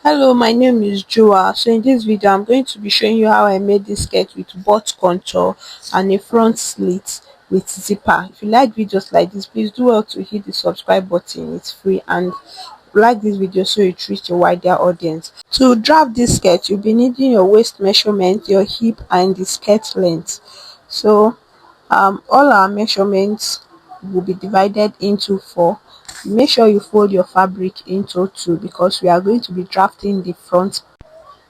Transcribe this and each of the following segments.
Hello, my name is Joa. So in this video, I'm going to be showing you how I made this skirt with butt contour and a front slit with zipper. If you like videos like this, please do well to hit the subscribe button. It's free and like this video so it reach a wider audience. To draft this skirt, you'll be needing your waist measurement, your hip, and the skirt length. So all our measurements will be divided into four. Make sure you fold your fabric into two because we are going to be drafting the front.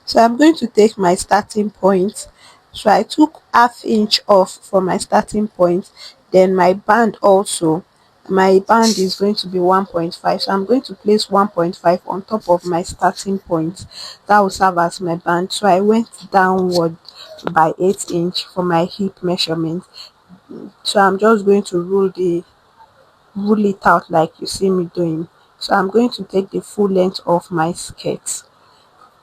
So I'm going to take my starting point. So I took half inch off for my starting point, then my band also. My band is going to be 1.5, so I'm going to place 1.5 on top of my starting point. That will serve as my band. So I went downward by 8 inch for my hip measurement. So I'm just going to rule it out like you see me doing. So I'm going to take the full length of my skirt.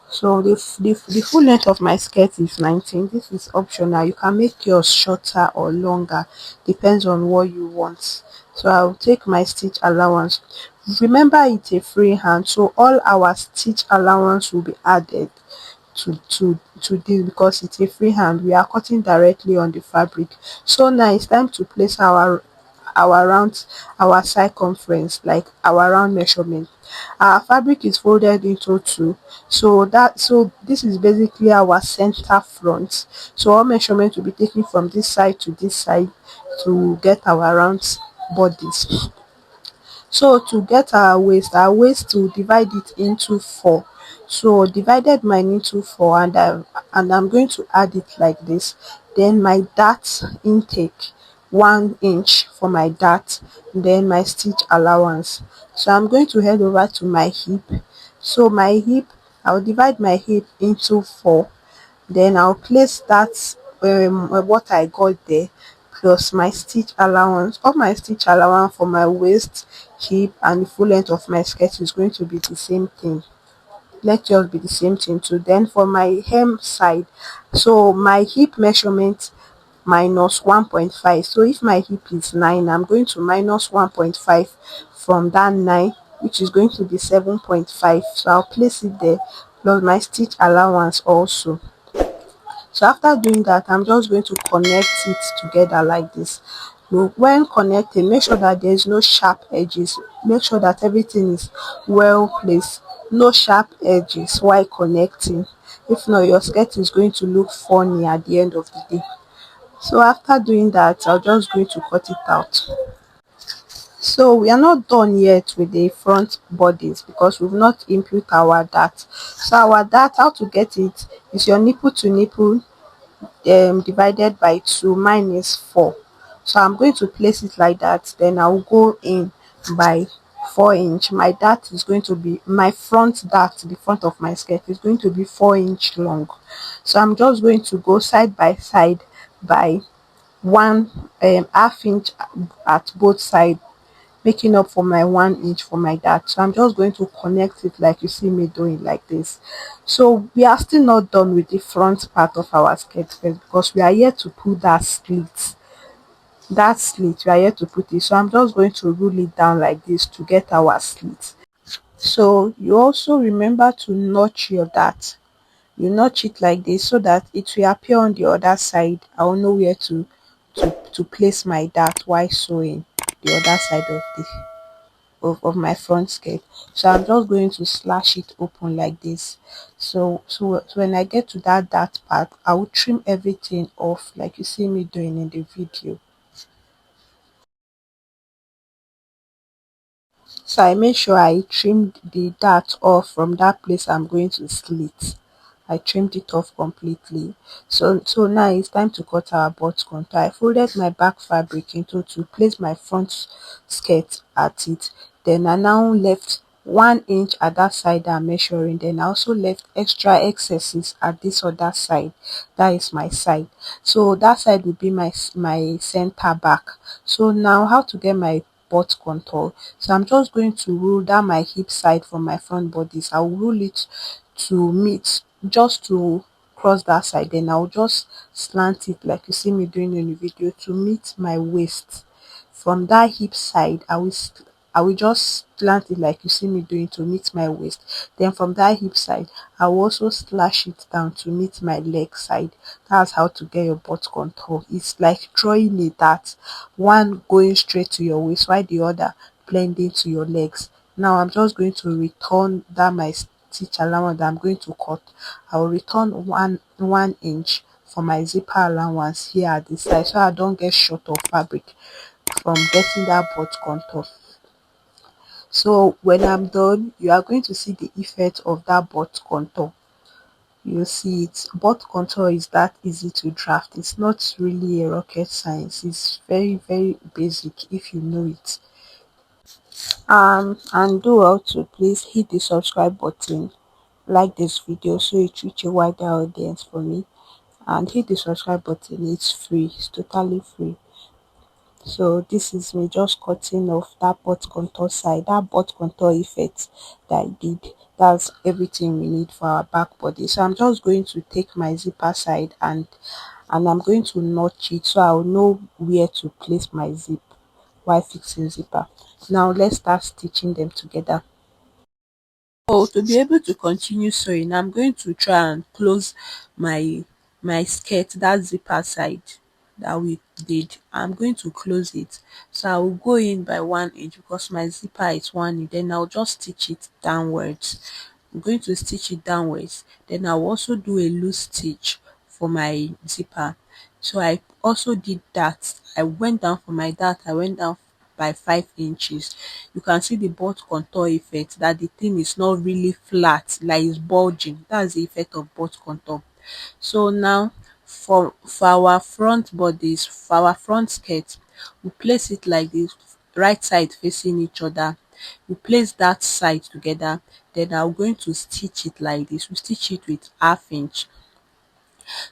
So the full length of my skirt is 19. This is optional. You can make yours shorter or longer, depends on what you want. So I'll take my stitch allowance. Remember, it's a freehand, so all our stitch allowance will be added to this because it's a freehand. We are cutting directly on the fabric. So now it's time to place our round, our circumference, like our round measurement. Our fabric is folded into two, so this is basically our center front. So all measurement will be taken from this side to this side to get our round bodies. So to get our waist to divide it into four. So divided mine into four, and I'm going to add it like this. Then my dart intake, 1 inch for my dart, then my stitch allowance. So I'm going to head over to my hip. So my hip, I'll divide my hip into four, then I'll place that what I got there plus my stitch allowance. All my stitch allowance for my waist, hip, and the full length of my skirt is going to be the same thing. Let just be the same thing too. Then for my hem side, so my hip measurement minus 1.5. So if my hip is 9, I'm going to minus 1.5 from that 9, which is going to be 7.5. So I'll place it there plus my stitch allowance also. So after doing that, I'm just going to connect it together like this. When connecting, make sure that there is no sharp edges. Make sure that everything is well placed, no sharp edges while connecting. If not, your skirt is going to look funny at the end of the day. So after doing that, I'm just going to cut it out. So we are not done yet with the front bodies because we've not input our dart. So our dart, how to get it is your nipple to nipple divided by 2. Mine is 4, so I'm going to place it like that. Then I'll go in by 4 inch. My dart is going to be my front dart, the front of my skirt is going to be 4 inch long. So I'm just going to go side by side by one half inch at both sides, making up for my 1 inch for my dart. So I'm just going to connect it like you see me doing like this. So we are still not done with the front part of our skirt first because we are here to put that slit we are here to put it. So I'm just going to rule it down like this to get our slit. So you also remember to notch your dart. You notch it like this so that it will appear on the other side. I will know where to place my dart while sewing the other side of my front skirt. So I'm just going to slash it open like this. So when I get to that part, I will trim everything off like you see me doing in the video. So I make sure I trimmed the dart off from that place I'm going to slit. I trimmed it off completely. So now it's time to cut our butt contour. I folded my back fabric into two, place my front skirt at it. Then I now left 1 inch at that side I'm measuring. Then I also left extra excesses at this other side. That is my side. So that side will be my center back. So now how to get my butt contour? So I'm just going to rule down my hip side from my front bodies. I'll rule it to meet, just to cross that side. Then I'll just slant it like you see me doing in the video to meet my waist. From that hip side, I will just slant it like you see me doing to meet my waist. Then from that hip side, I will also slash it down to meet my leg side. That's how to get your butt contour. It's like drawing a dart, one going straight to your waist while the other blending to your legs. Now I'm just going to return that my stitch allowance that I'm going to cut. I will return 1 inch for my zipper allowance here at the side so I don't get short of fabric from getting that butt contour. So when I'm done, you are going to see the effect of that butt contour. You'll see it. Butt contour is that easy to draft. It's not really a rocket science. It's very basic if you know it. And do also please hit the subscribe button, like this video so it reach a wider audience for me, and hit the subscribe button. It's free, it's totally free. So this is me just cutting off that butt contour side, that butt contour effect that I did. That's everything we need for our back body. So I'm just going to take my zipper side and I'm going to notch it so I'll know where to place my zip while fixing zipper. Now let's start stitching them together. So to be able to continue sewing, I'm going to try and close my skirt, that zipper side that we did. I'm going to close it. So I will go in by 1 inch because my zipper is 1 inch. Then I'll just stitch it downwards. I'm going to stitch it downwards. Then I'll also do a loose stitch for my zipper. So I also did that. I went down for my dart. I went down by 5 inches. You can see the butt contour effect, that the thing is not really flat, like it's bulging. That's the effect of butt contour. So now for our front bodies, for our front skirt, we place it like this, right side facing each other. We place that side together. Then I'm going to stitch it like this. We stitch it with 1/2 inch.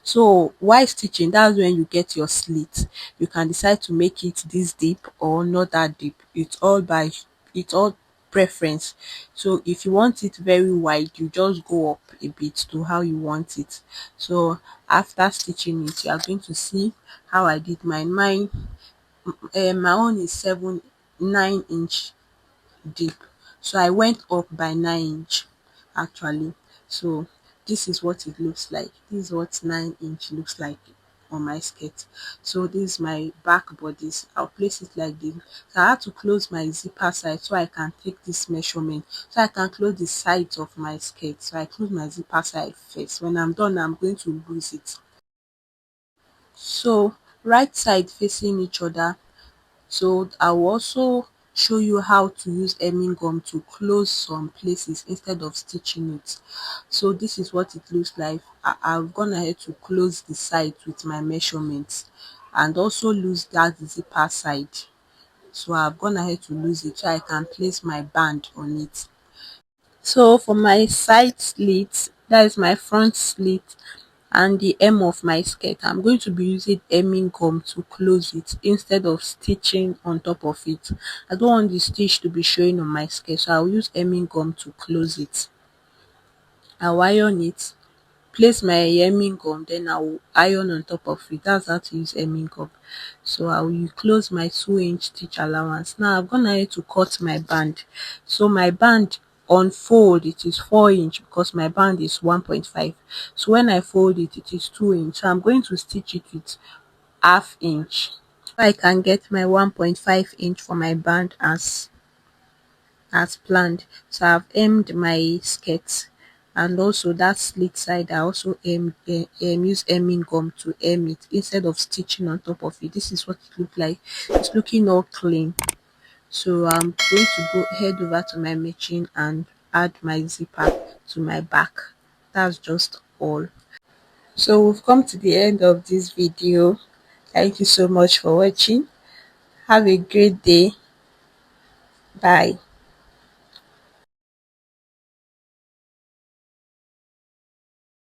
So while stitching, that's when you get your slit. You can decide to make it this deep or not that deep. It's all preference. So if you want it very wide, you just go up a bit to how you want it. So after stitching it, you are going to see how I did mine. My own is 9 inch deep, so I went up by 9 inch actually. So this is what it looks like. This is what 9 inch looks like on my skirt. So this is my back bodies. I'll place it like this. So I had to close my zipper side so I can take this measurement, so I can close the sides of my skirt. So I close my zipper side first. When I'm done, I'm going to loose it. So right side facing each other. So I will also show you how to use hemming gum to close some places instead of stitching it. So this is what it looks like. I've gone ahead to close the side with my measurements and also lose that zipper side. So I've gone ahead to lose it so I can place my band on it. So for my side slit, that is my front slit and the hem of my skirt, I'm going to be using hemming gum to close it instead of stitching on top of it. I don't want the stitch to be showing on my skirt, so I'll use hemming gum to close it. I'll iron it, place my hemming gum, then I'll iron on top of it. That's how to use hemming gum. So I will close my 2 inch stitch allowance. Now I've gone ahead to cut my band. So my band on fold, it is 4 inch because my band is 1.5. So when I fold it, it is 2 inch. So I'm going to stitch it with 1/2 inch. So I can get my 1.5 inch for my band as planned. So I've hemmed my skirt, and also that slit side I also use hemming gum to hem it instead of stitching on top of it. This is what it look like. It's looking all clean. So I'm going to go head over to my machine and add my zipper to my back. That's just all. So we've come to the end of this video. Thank you so much for watching. Have a great day. Bye.